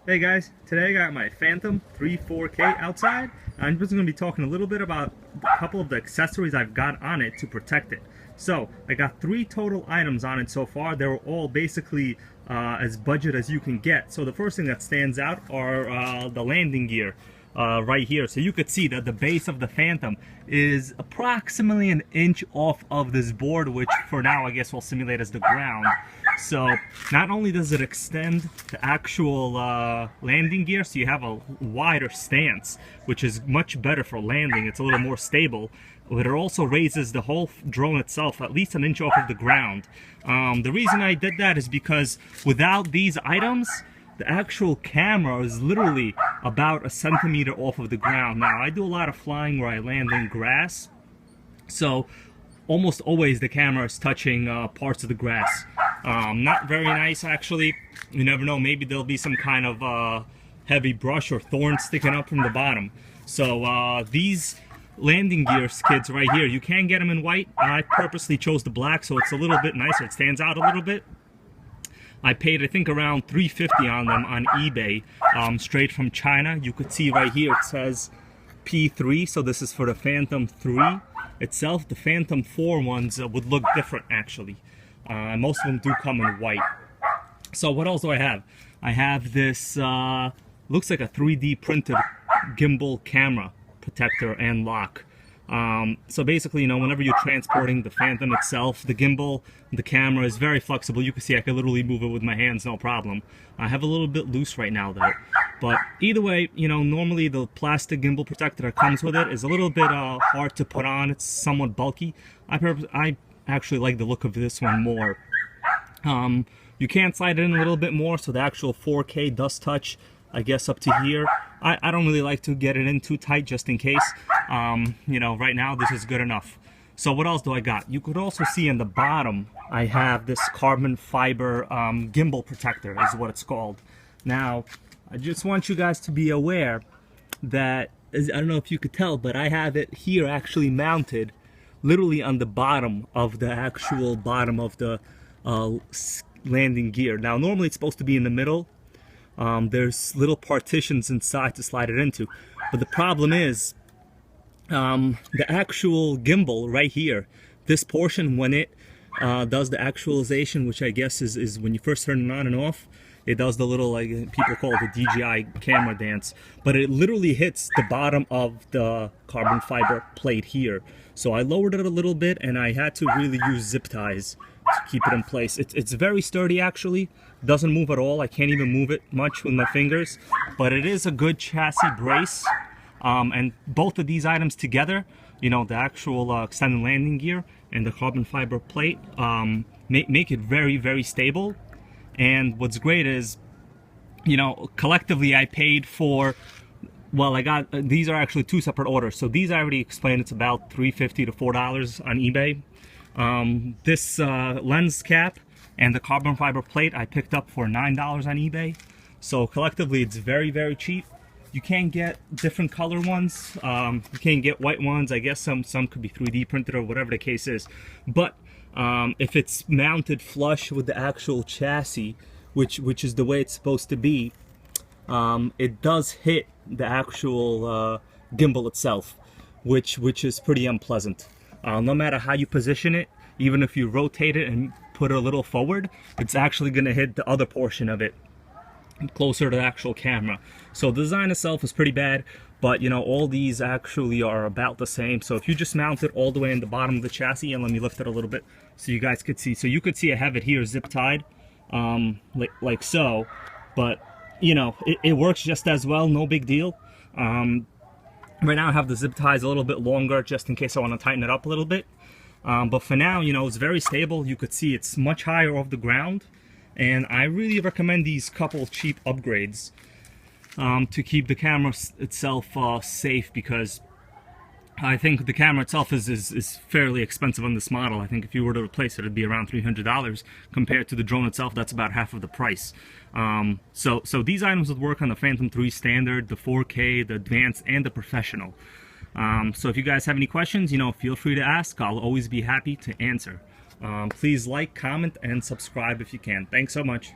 Hey guys, today I got my Phantom 3 4K outside. I'm just going to be talking a little bit about a couple of the accessories I've got on it to protect it. So, I got 3 total items on it so far. They're all basically as budget as you can get. So the first thing that stands out are the landing gear right here. So you could see that the base of the Phantom is approximately an inch off of this board, which for now I guess will simulate as the ground. So not only does it extend the actual landing gear, so you have a wider stance, which is much better for landing. It's a little more stable, but it also raises the whole drone itself at least an inch off of the ground. The reason I did that is because without these items, the actual camera is literally about a centimeter off of the ground. Now, I do a lot of flying where I land in grass, so almost always the camera is touching parts of the grass. Not very nice, actually. You never know, maybe there'll be some kind of heavy brush or thorn sticking up from the bottom. So these landing gear skids right here, you can get them in white. I purposely chose the black so it's a little bit nicer. It stands out a little bit. I paid, I think, around $350 on them on eBay, straight from China. You could see right here it says P3, so this is for the Phantom 3 itself. The Phantom 4 ones would look different, actually. Most of them do come in white. So what else do I have? I have this, looks like a 3D printed gimbal camera protector and lock. So basically, you know, whenever you're transporting the Phantom itself, the gimbal, the camera is very flexible. You can see I can literally move it with my hands, no problem. I have a little bit loose right now though. But either way, you know, normally the plastic gimbal protector that comes with it is a little bit hard to put on. It's somewhat bulky. I actually like the look of this one more. You can slide it in a little bit more so the actual 4K does touch, I guess, up to here. I don't really like to get it in too tight just in case. You know, right now this is good enough. So what else do I got? You could also see in the bottom I have this carbon fiber gimbal protector is what it's called. Now, I just want you guys to be aware that, I don't know if you could tell, but I have it here actually mounted literally on the bottom of the actual bottom of the landing gear. Now normally it's supposed to be in the middle. There's little partitions inside to slide it into, but the problem is the actual gimbal right here, this portion, when it does the actualization, which I guess is when you first turn it on and off, it does the little, like people call it the DJI camera dance, but it literally hits the bottom of the carbon fiber plate here. So I lowered it a little bit and I had to really use zip ties to keep it in place. It's very sturdy, actually. It doesn't move at all. I can't even move it much with my fingers, but it is a good chassis brace. And both of these items together, you know, the actual extended landing gear and the carbon fiber plate, make it very, very stable. And what's great is, you know, collectively I paid for, well, I got, these are actually 2 separate orders. So these I already explained, it's about $3.50 to $4 on eBay. This lens cap and the carbon fiber plate I picked up for $9 on eBay. So collectively it's very, very cheap. You can get different color ones. You can get white ones. I guess some could be 3D printed or whatever the case is. But if it's mounted flush with the actual chassis, which is the way it's supposed to be, it does hit the actual gimbal itself, which is pretty unpleasant. No matter how you position it, even if you rotate it and put it a little forward, it's actually going to hit the other portion of it closer to the actual camera. So the design itself is pretty bad, but you know, all these actually are about the same. So if you just mount it all the way in the bottom of the chassis, and let me lift it a little bit so you guys could see. So you could see I have it here zip tied, like so, but you know, it works just as well, no big deal. Right now I have the zip ties a little bit longer just in case I want to tighten it up a little bit. But for now, you know, it's very stable. You could see it's much higher off the ground. And I really recommend these couple cheap upgrades to keep the camera itself safe, because I think the camera itself is fairly expensive on this model. I think if you were to replace it, it'd be around $300 compared to the drone itself. That's about half of the price. So these items would work on the Phantom 3 Standard, the 4K, the Advanced, and the Professional. So if you guys have any questions, you know, feel free to ask. I'll always be happy to answer. Please like, comment, and subscribe if you can. Thanks so much.